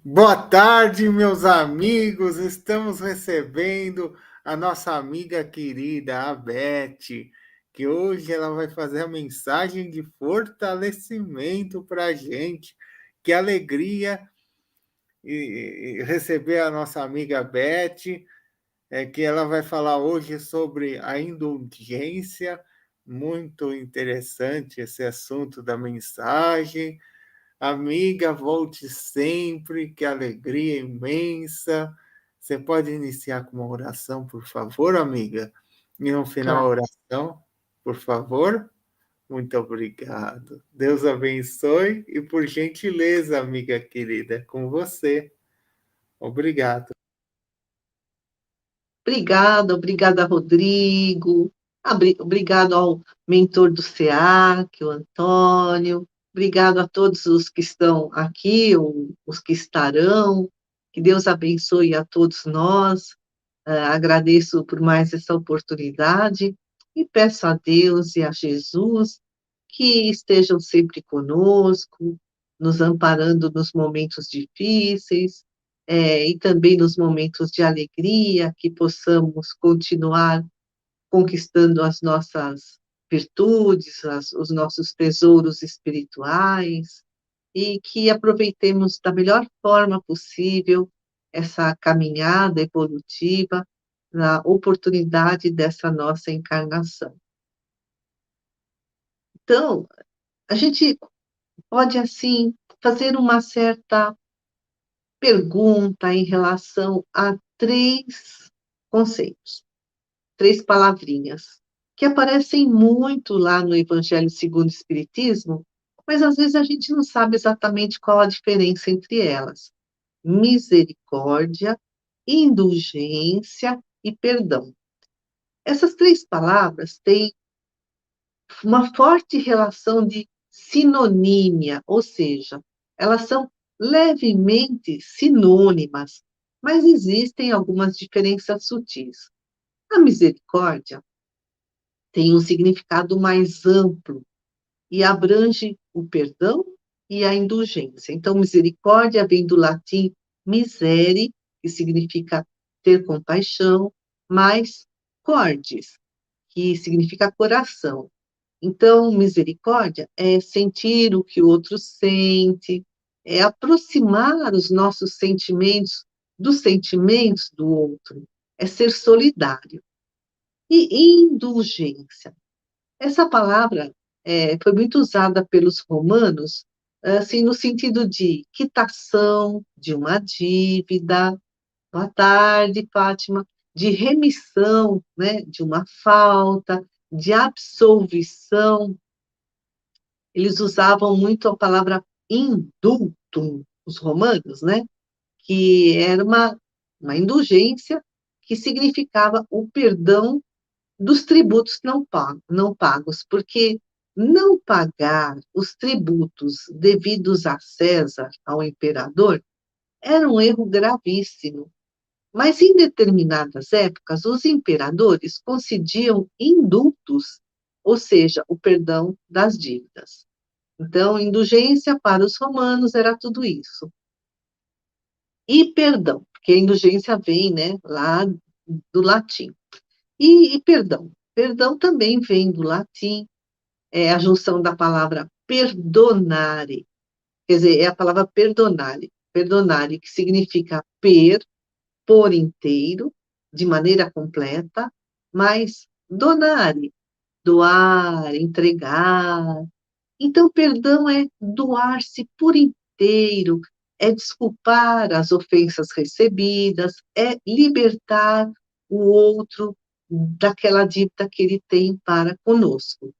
Boa tarde, meus amigos. Estamos recebendo a nossa amiga querida, a Beth, que hoje ela vai fazer a mensagem de fortalecimento para a gente. Que alegria receber a nossa amiga Beth, que ela vai falar hoje sobre a indulgência. Muito interessante esse assunto da mensagem. Amiga, volte sempre, que alegria imensa. Você pode iniciar com uma oração, por favor, amiga? E no final, a Claro. oração, por favor. Muito obrigado. Deus abençoe e, por gentileza, amiga querida, com você. Obrigado. Obrigada, Rodrigo. Obrigado ao mentor do SEAC, o Antônio. Obrigado a todos os que estão aqui, os que estarão. Que Deus abençoe a todos nós. Agradeço por mais essa oportunidade e peço a Deus e a Jesus que estejam sempre conosco, nos amparando nos momentos difíceis, e também nos momentos de alegria, que possamos continuar conquistando as nossas virtudes, os nossos tesouros espirituais, e que aproveitemos da melhor forma possível essa caminhada evolutiva na oportunidade dessa nossa encarnação. Então, a gente pode, assim, fazer uma certa pergunta em relação a três conceitos, três palavrinhas, que aparecem muito lá no Evangelho segundo o Espiritismo, mas às vezes a gente não sabe exatamente qual a diferença entre elas. Misericórdia, indulgência e perdão. Essas três palavras têm uma forte relação de sinonímia, ou seja, elas são levemente sinônimas, mas existem algumas diferenças sutis. A misericórdia tem um significado mais amplo e abrange o perdão e a indulgência. Então, misericórdia vem do latim misere, que significa ter compaixão, mais cordis, que significa coração. Então, misericórdia é sentir o que o outro sente, é aproximar os nossos sentimentos dos sentimentos do outro, é ser solidário. E indulgência. Essa palavra foi muito usada pelos romanos, assim, no sentido de quitação de uma dívida, boa tarde, Fátima, de remissão, né, de uma falta, de absolvição. Eles usavam muito a palavra indultum, os romanos, né? Que era uma indulgência que significava o perdão dos tributos não pagos, porque não pagar os tributos devidos a César, ao imperador, era um erro gravíssimo. Mas em determinadas épocas, os imperadores concediam indultos, ou seja, o perdão das dívidas. Então, indulgência para os romanos era tudo isso. E perdão, porque a indulgência vem, né, lá do latim. E perdão. Perdão também vem do latim, é a junção da palavra perdonare, quer dizer, é a palavra perdonare, que significa por inteiro, de maneira completa, mas donare, doar, entregar. Então, perdão é doar-se por inteiro, é desculpar as ofensas recebidas, é libertar o outro daquela dívida que ele tem para conosco.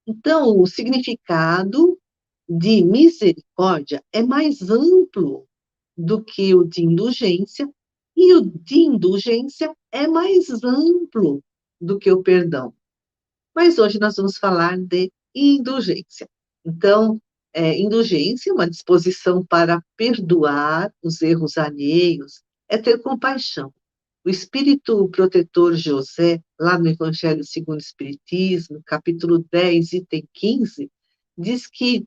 Então, o significado de misericórdia é mais amplo do que o de indulgência, e o de indulgência é mais amplo do que o perdão. Mas hoje nós vamos falar de indulgência. Então, indulgência é uma disposição para perdoar os erros alheios, é ter compaixão. O espírito protetor José, lá no Evangelho segundo o Espiritismo, capítulo 10, item 15, diz que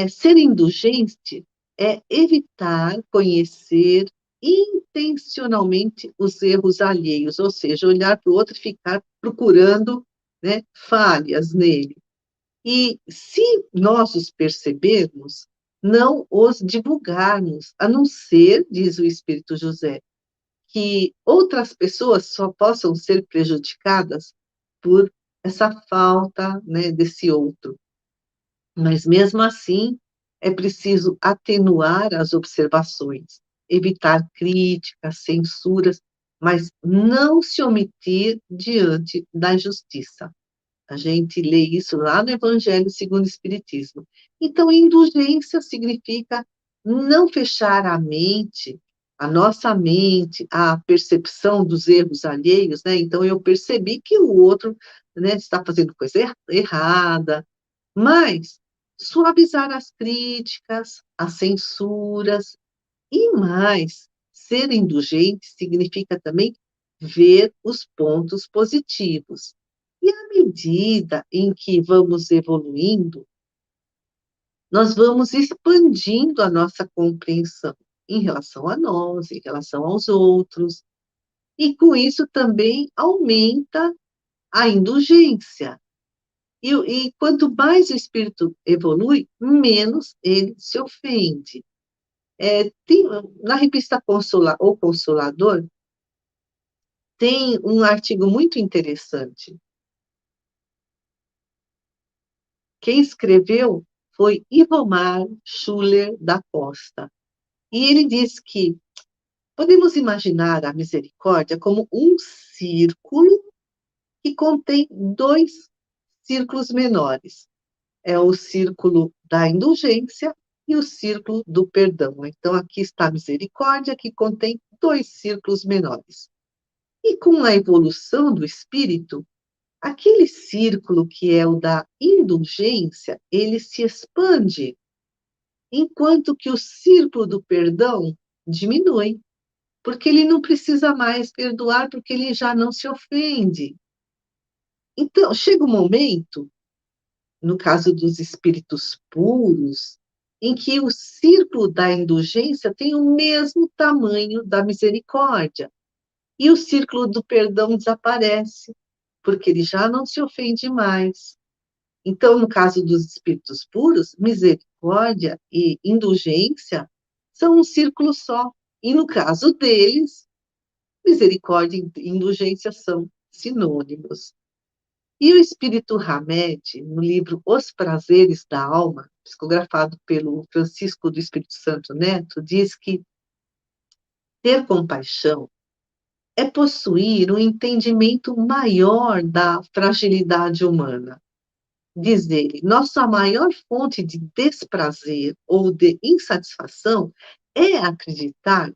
ser indulgente é evitar conhecer intencionalmente os erros alheios, ou seja, olhar para o outro e ficar procurando, né, falhas nele. E se nós os percebermos, não os divulgarmos, a não ser, diz o Espírito José, que outras pessoas só possam ser prejudicadas por essa falta, né, desse outro. Mas mesmo assim, é preciso atenuar as observações, evitar críticas, censuras, mas não se omitir diante da injustiça. A gente lê isso lá no Evangelho segundo o Espiritismo. Então, indulgência significa não fechar a nossa mente, à percepção dos erros alheios, né? Então, eu percebi que o outro, né, está fazendo coisa errada, mas suavizar as críticas, as censuras, e mais, ser indulgente significa também ver os pontos positivos. E à medida em que vamos evoluindo, nós vamos expandindo a nossa compreensão em relação a nós, em relação aos outros, e com isso também aumenta a indulgência. E quanto mais o espírito evolui, menos ele se ofende. Na revista O Consolador, tem um artigo muito interessante. Quem escreveu foi Ivomar Schuller da Costa. E ele diz que podemos imaginar a misericórdia como um círculo que contém dois círculos menores. É o círculo da indulgência e o círculo do perdão. Então, aqui está a misericórdia, que contém dois círculos menores. E com a evolução do espírito, aquele círculo que é o da indulgência, ele se expande, enquanto que o círculo do perdão diminui, porque ele não precisa mais perdoar, porque ele já não se ofende. Então, chega um momento, no caso dos espíritos puros, em que o círculo da indulgência tem o mesmo tamanho da misericórdia, e o círculo do perdão desaparece, porque ele já não se ofende mais. Então, no caso dos espíritos puros, misericórdia e indulgência são um círculo só. E no caso deles, misericórdia e indulgência são sinônimos. E o espírito Hamed, no livro Os Prazeres da Alma, psicografado pelo Francisco do Espírito Santo Neto, diz que ter compaixão é possuir um entendimento maior da fragilidade humana. Diz ele, nossa maior fonte de desprazer ou de insatisfação é acreditar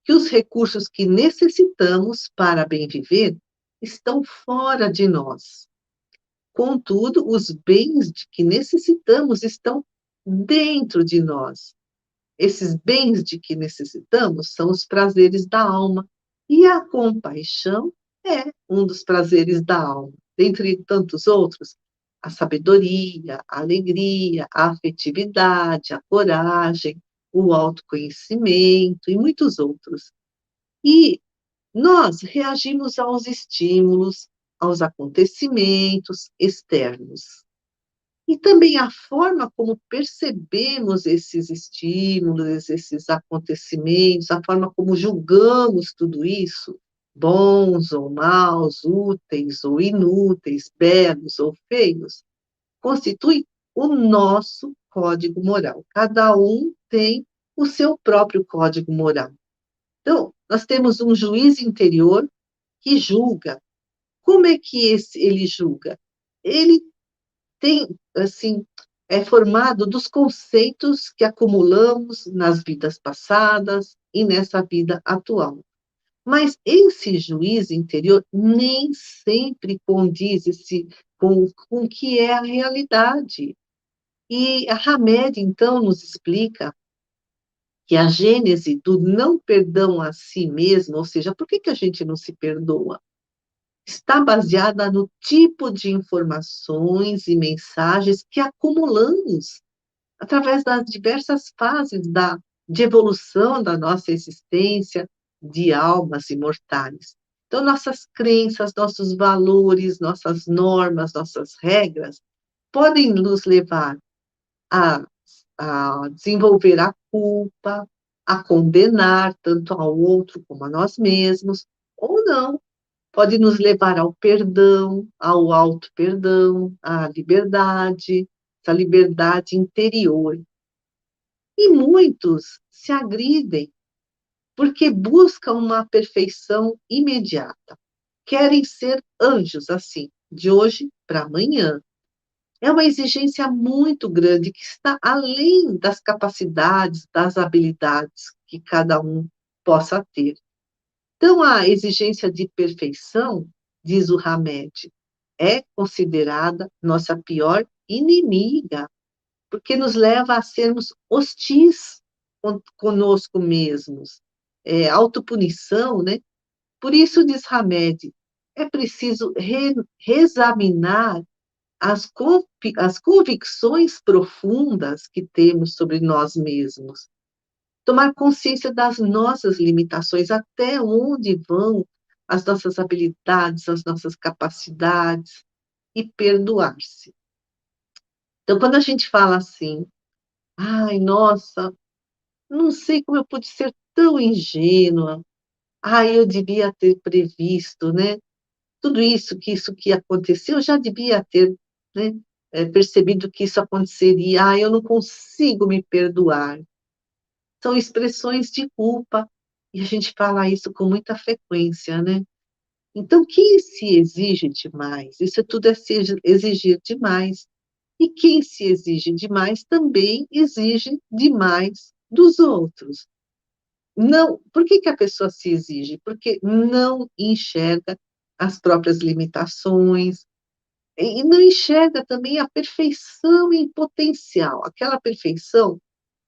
que os recursos que necessitamos para bem viver estão fora de nós. Contudo, os bens de que necessitamos estão dentro de nós. Esses bens de que necessitamos são os prazeres da alma, e a compaixão é um dos prazeres da alma. Dentre tantos outros, a sabedoria, a alegria, a afetividade, a coragem, o autoconhecimento e muitos outros. E nós reagimos aos estímulos, aos acontecimentos externos. E também a forma como percebemos esses estímulos, esses acontecimentos, a forma como julgamos tudo isso, bons ou maus, úteis ou inúteis, belos ou feios, constitui o nosso código moral. Cada um tem o seu próprio código moral. Então, nós temos um juiz interior que julga. Como é que ele julga? Ele tem, assim, é formado dos conceitos que acumulamos nas vidas passadas e nessa vida atual. Mas esse juiz interior nem sempre condiz com o que é a realidade. E a Hamed, então, nos explica que a gênese do não perdão a si mesmo, ou seja, por que a gente não se perdoa? Está baseada no tipo de informações e mensagens que acumulamos através das diversas fases de evolução da nossa existência de almas imortais. Então, nossas crenças, nossos valores, nossas normas, nossas regras podem nos levar a, a desenvolver a culpa, a condenar tanto ao outro como a nós mesmos, ou não. Pode nos levar ao perdão, ao auto-perdão, à liberdade, essa liberdade interior. E muitos se agridem porque buscam uma perfeição imediata. Querem ser anjos assim, de hoje para amanhã. É uma exigência muito grande que está além das capacidades, das habilidades que cada um possa ter. Então, a exigência de perfeição, diz o Hamed, é considerada nossa pior inimiga, porque nos leva a sermos hostis conosco mesmos. Autopunição, né? Por isso, diz Hamed, é preciso reexaminar as convicções profundas que temos sobre nós mesmos, tomar consciência das nossas limitações, até onde vão as nossas habilidades, as nossas capacidades, e perdoar-se. Então, quando a gente fala assim, ai, nossa, não sei como eu pude ser tão ingênua, ai, eu devia ter previsto, né? Tudo isso que aconteceu, eu já devia ter, né, percebido que isso aconteceria. Ah, eu não consigo me perdoar. São expressões de culpa, e a gente fala isso com muita frequência, né? Então, quem se exige demais? Isso tudo é se exigir demais. E quem se exige demais também exige demais dos outros. Não, por que a pessoa se exige? Porque não enxerga as próprias limitações, e não enxerga também a perfeição em potencial, aquela perfeição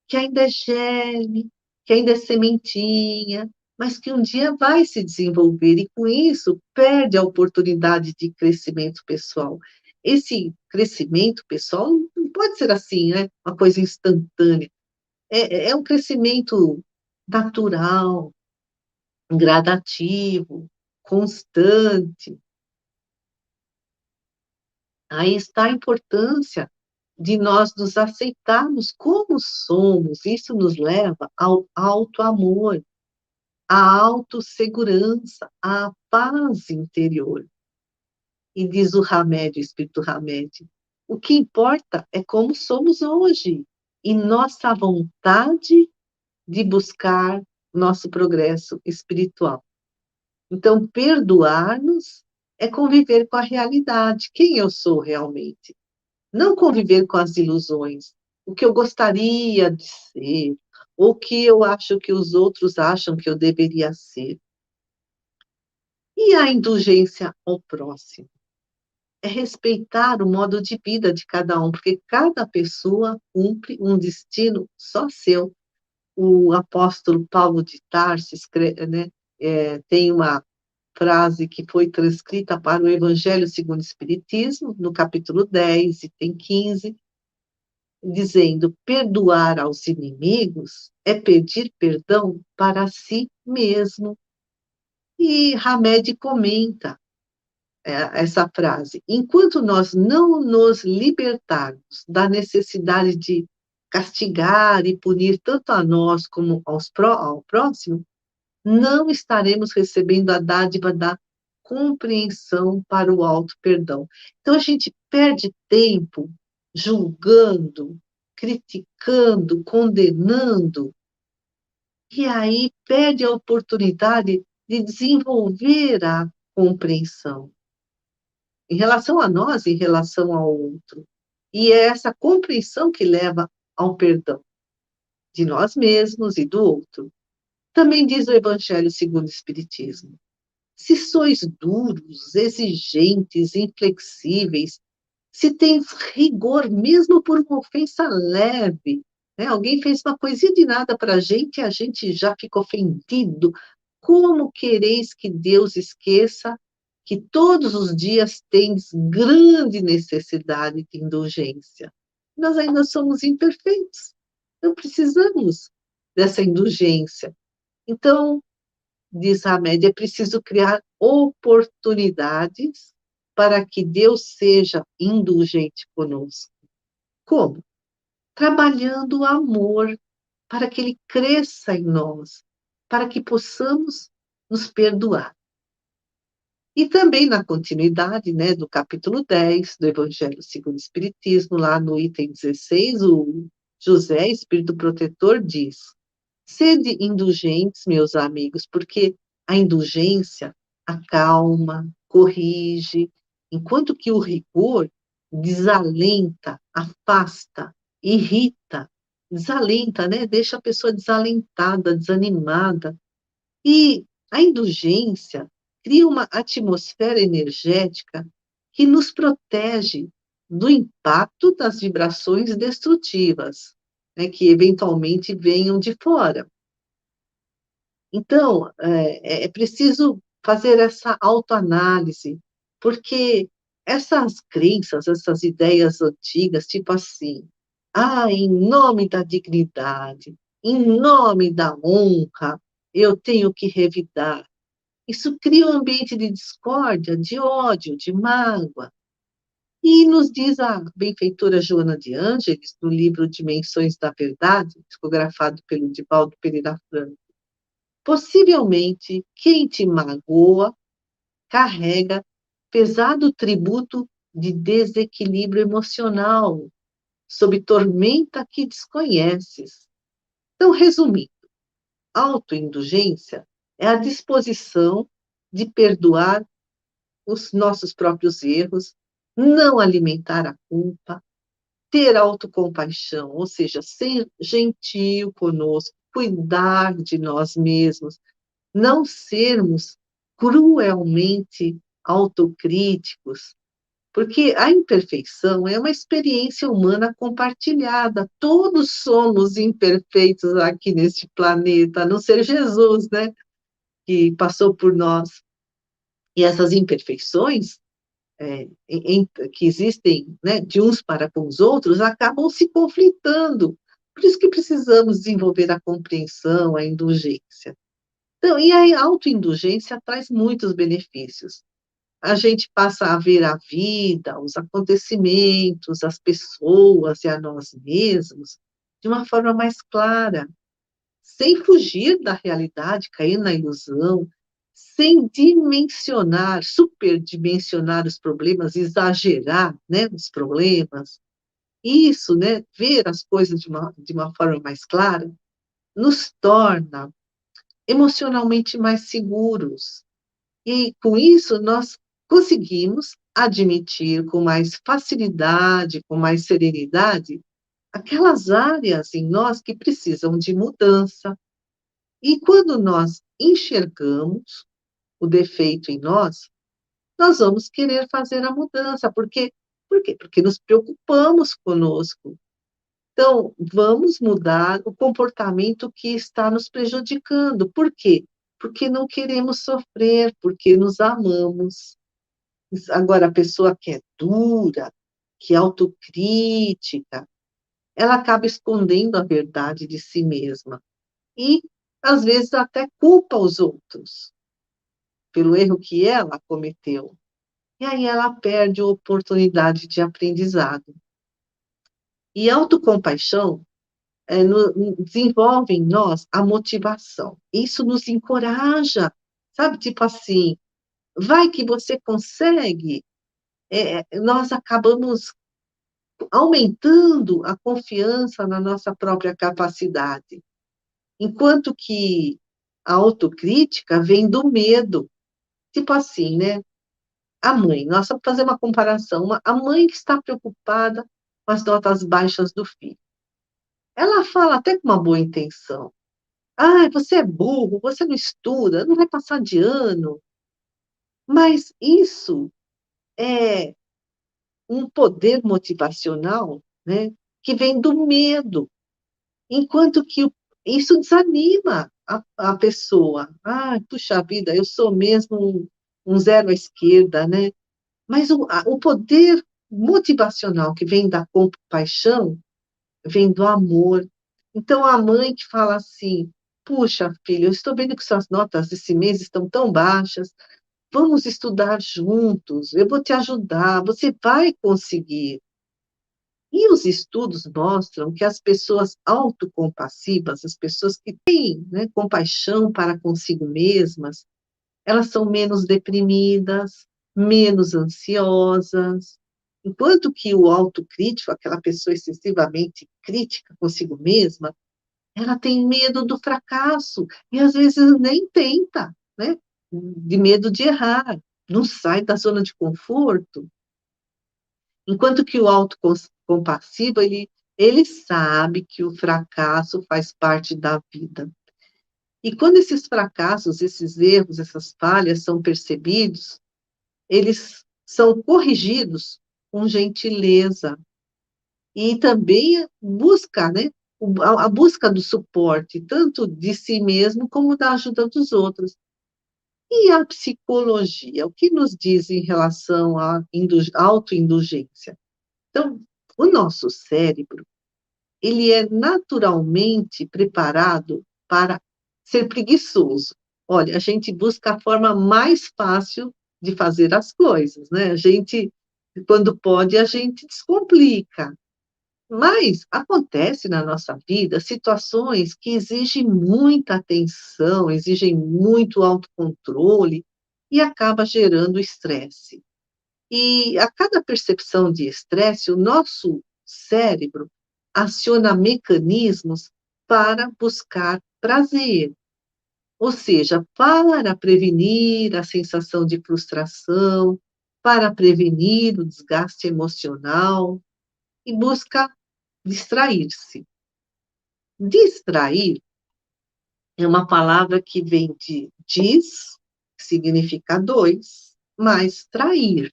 que ainda é germe, que ainda é sementinha, mas que um dia vai se desenvolver e com isso perde a oportunidade de crescimento pessoal. Esse crescimento pessoal não pode ser assim, né? Uma coisa instantânea. É um crescimento natural, gradativo, constante. Aí está a importância de nós nos aceitarmos como somos. Isso nos leva ao auto-amor, à autossegurança, à paz interior. E diz o Hamed, o Espírito Hamed, o que importa é como somos hoje e nossa vontade de buscar nosso progresso espiritual. Então, perdoar-nos é conviver com a realidade, quem eu sou realmente. Não conviver com as ilusões, o que eu gostaria de ser, ou o que eu acho que os outros acham que eu deveria ser. E a indulgência ao próximo? É respeitar o modo de vida de cada um, porque cada pessoa cumpre um destino só seu. O apóstolo Paulo de Tarso né, tem uma frase que foi transcrita para o Evangelho segundo o Espiritismo, no capítulo 10, item 15, dizendo: perdoar aos inimigos é pedir perdão para si mesmo. E Hamed comenta essa frase: enquanto nós não nos libertarmos da necessidade de castigar e punir tanto a nós como ao próximo, não estaremos recebendo a dádiva da compreensão para o auto-perdão. Então, a gente perde tempo julgando, criticando, condenando, e aí perde a oportunidade de desenvolver a compreensão em relação a nós, em relação ao outro. E é essa compreensão que leva ao perdão de nós mesmos e do outro. Também diz o Evangelho segundo o Espiritismo: se sois duros, exigentes, inflexíveis, se tens rigor mesmo por uma ofensa leve, né? Alguém fez uma coisinha de nada para a gente já fica ofendido. Como quereis que Deus esqueça que todos os dias tens grande necessidade de indulgência? nós ainda somos imperfeitos. Então, precisamos dessa indulgência. Então, diz Hamed, é preciso criar oportunidades para que Deus seja indulgente conosco. Como? Trabalhando o amor para que ele cresça em nós, para que possamos nos perdoar. E também na continuidade, né, do capítulo 10 do Evangelho segundo o Espiritismo, lá no item 16, o José, Espírito Protetor, diz: sede indulgentes, meus amigos, porque a indulgência acalma, corrige, enquanto que o rigor desalenta, afasta, irrita, desalenta, né? Deixa a pessoa desalentada, desanimada. E a indulgência cria uma atmosfera energética que nos protege do impacto das vibrações destrutivas, né, que eventualmente venham de fora. Então, é preciso fazer essa autoanálise, porque essas crenças, essas ideias antigas, tipo assim, em nome da dignidade, em nome da honra, eu tenho que revidar. Isso cria um ambiente de discórdia, de ódio, de mágoa. E nos diz a benfeitora Joana de Ângeles, no livro Dimensões da Verdade, psicografado pelo Divaldo Pereira Franco, possivelmente quem te magoa carrega pesado tributo de desequilíbrio emocional, sob tormenta que desconheces. Então, resumindo, autoindulgência é a disposição de perdoar os nossos próprios erros, não alimentar a culpa, ter autocompaixão, ou seja, ser gentil conosco, cuidar de nós mesmos, não sermos cruelmente autocríticos, porque a imperfeição é uma experiência humana compartilhada. Todos somos imperfeitos aqui neste planeta, a não ser Jesus, né, que passou por nós. E essas imperfeições que existem, né, de uns para com os outros, acabam se conflitando. Por isso que precisamos desenvolver a compreensão, a indulgência. Então, e a autoindulgência traz muitos benefícios. A gente passa a ver a vida, os acontecimentos, as pessoas e a nós mesmos de uma forma mais clara, sem fugir da realidade, cair na ilusão, sem dimensionar, superdimensionar os problemas, exagerar, né, os problemas. Isso, né, ver as coisas de uma forma mais clara, nos torna emocionalmente mais seguros. E, com isso, nós conseguimos admitir com mais facilidade, com mais serenidade, aquelas áreas em nós que precisam de mudança. E quando nós enxergamos o defeito em nós, nós vamos querer fazer a mudança. Por quê? Porque nos preocupamos conosco. Então, vamos mudar o comportamento que está nos prejudicando. Por quê? Porque não queremos sofrer, porque nos amamos. Agora, a pessoa que é dura, que é autocrítica, ela acaba escondendo a verdade de si mesma. E, às vezes, até culpa os outros pelo erro que ela cometeu. E aí ela perde a oportunidade de aprendizado. E autocompaixão desenvolve em nós a motivação. Isso nos encoraja, sabe? Tipo assim, vai que você consegue. Nós acabamos aumentando a confiança na nossa própria capacidade. Enquanto que a autocrítica vem do medo. Tipo assim, né? A mãe, nós vamos fazer uma comparação. A mãe que está preocupada com as notas baixas do filho. Ela fala até com uma boa intenção. Você é burro, você não estuda, não vai passar de ano. Mas isso é um poder motivacional, né, que vem do medo, enquanto que isso desanima a pessoa. Puxa vida, eu sou mesmo um zero à esquerda, né? Mas o poder motivacional que vem da compaixão vem do amor. Então, a mãe que fala assim: puxa, filho, eu estou vendo que suas notas desse mês estão tão baixas, vamos estudar juntos, eu vou te ajudar, você vai conseguir. E os estudos mostram que as pessoas autocompassivas, as pessoas que têm, né, compaixão para consigo mesmas, elas são menos deprimidas, menos ansiosas, enquanto que o autocrítico, aquela pessoa excessivamente crítica consigo mesma, ela tem medo do fracasso e às vezes nem tenta, né? De medo de errar, não sai da zona de conforto. Enquanto que o autocompassivo, ele sabe que o fracasso faz parte da vida. E quando esses fracassos, esses erros, essas falhas são percebidos, eles são corrigidos com gentileza. E também busca, né? A busca do suporte, tanto de si mesmo como da ajuda dos outros. E a psicologia, o que nos diz em relação à autoindulgência? Então, o nosso cérebro, ele é naturalmente preparado para ser preguiçoso. Olha, a gente busca a forma mais fácil de fazer as coisas, né? A gente, quando pode, a gente descomplica. Mas acontece na nossa vida situações que exigem muita atenção, exigem muito autocontrole e acaba gerando estresse. E a cada percepção de estresse, o nosso cérebro aciona mecanismos para buscar prazer, ou seja, para prevenir a sensação de frustração, para prevenir o desgaste emocional e busca distrair-se. Distrair é uma palavra que vem de dis, que significa dois, mais trair.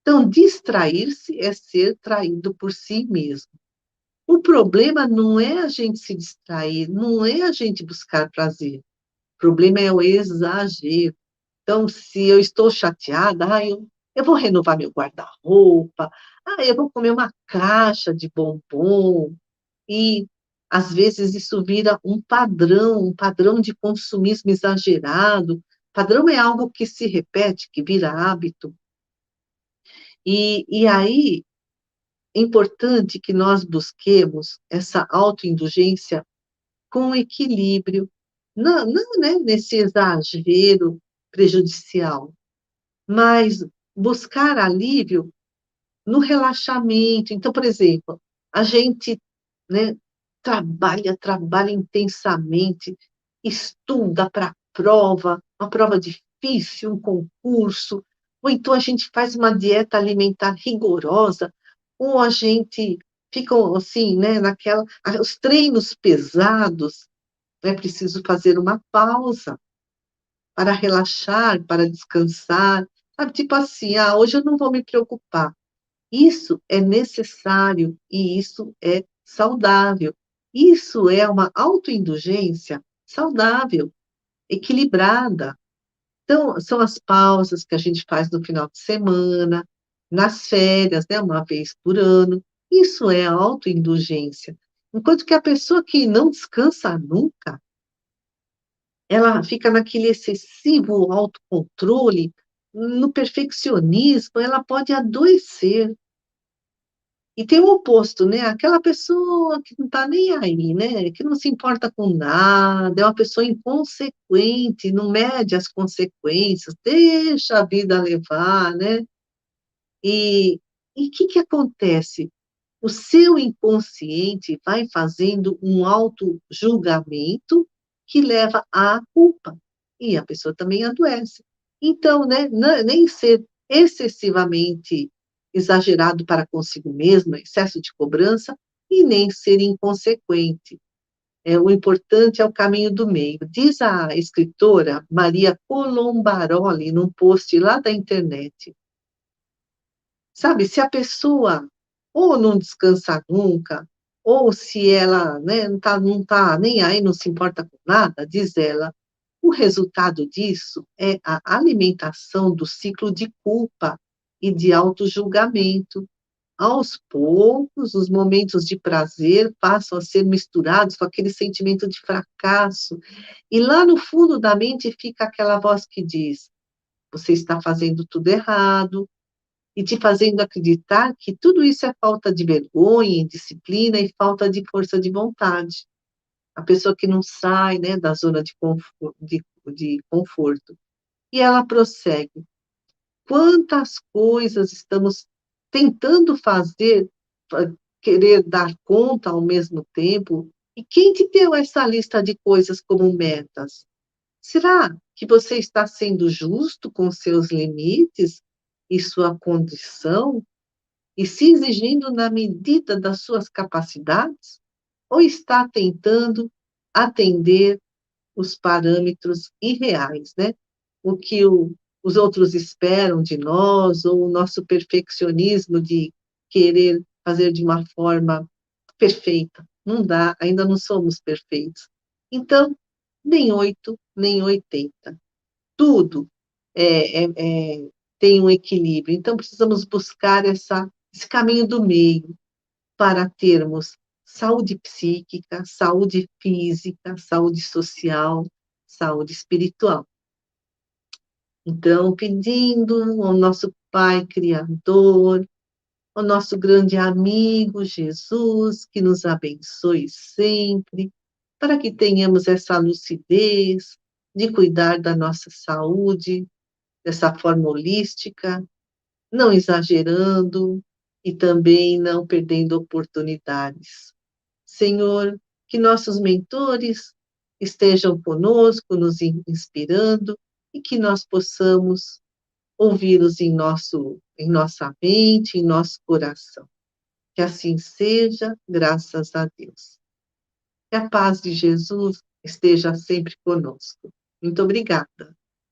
Então, distrair-se é ser traído por si mesmo. O problema não é a gente se distrair, não é a gente buscar prazer. O problema é o exagero. Então, se eu estou chateada, eu vou renovar meu guarda-roupa, eu vou comer uma caixa de bombom, e às vezes isso vira um padrão de consumismo exagerado. Padrão é algo que se repete, que vira hábito. E aí é importante que nós busquemos essa autoindulgência com equilíbrio, não, né, nesse exagero prejudicial, mas buscar alívio no relaxamento. Então, por exemplo, a gente, né, trabalha intensamente, estuda para a prova, uma prova difícil, um concurso, ou então a gente faz uma dieta alimentar rigorosa, ou a gente fica assim, né, os treinos pesados, é preciso fazer uma pausa para relaxar, para descansar, sabe, tipo assim, hoje eu não vou me preocupar. Isso é necessário e isso é saudável. Isso é uma autoindulgência saudável, equilibrada. Então, são as pausas que a gente faz no final de semana, nas férias, né, uma vez por ano. Isso é autoindulgência. Enquanto que a pessoa que não descansa nunca, ela fica naquele excessivo autocontrole, no perfeccionismo, ela pode adoecer. E tem o oposto, né? Aquela pessoa que não está nem aí, né? Que não se importa com nada, é uma pessoa inconsequente, não mede as consequências, deixa a vida levar, né? E o que acontece? O seu inconsciente vai fazendo um auto-julgamento que leva à culpa, e a pessoa também adoece. Então, né, nem ser excessivamente exagerado para consigo mesma, excesso de cobrança, e nem ser inconsequente. O importante é o caminho do meio. Diz a escritora Maria Colombaroli, num post lá da internet, sabe, se a pessoa ou não descansa nunca, ou se ela, né, não tá nem aí, não se importa com nada, diz ela, o resultado disso é a alimentação do ciclo de culpa e de autojulgamento. aos poucos, os momentos de prazer passam a ser misturados com aquele sentimento de fracasso, e lá no fundo da mente fica aquela voz que diz: você está fazendo tudo errado, e te fazendo acreditar que tudo isso é falta de vergonha, indisciplina e falta de força de vontade. A pessoa que não sai, né, da zona de conforto. E ela prossegue: quantas coisas estamos tentando fazer, querer dar conta ao mesmo tempo, e quem te deu essa lista de coisas como metas? Será que você está sendo justo com seus limites e sua condição, e se exigindo na medida das suas capacidades? Ou está tentando atender os parâmetros irreais, né? O que os outros esperam de nós, ou o nosso perfeccionismo de querer fazer de uma forma perfeita. Não dá, ainda não somos perfeitos. Então, nem 8, nem 80. Tudo é, é, é, tem um equilíbrio. Então, precisamos buscar esse caminho do meio para termos saúde psíquica, saúde física, saúde social, saúde espiritual. Então, pedindo ao nosso Pai Criador, ao nosso grande amigo Jesus, que nos abençoe sempre, para que tenhamos essa lucidez de cuidar da nossa saúde dessa forma holística, não exagerando e também não perdendo oportunidades. Senhor, que nossos mentores estejam conosco, nos inspirando, e que nós possamos ouvi-los em nossa mente, em nosso coração. Que assim seja, graças a Deus. Que a paz de Jesus esteja sempre conosco. Muito obrigada.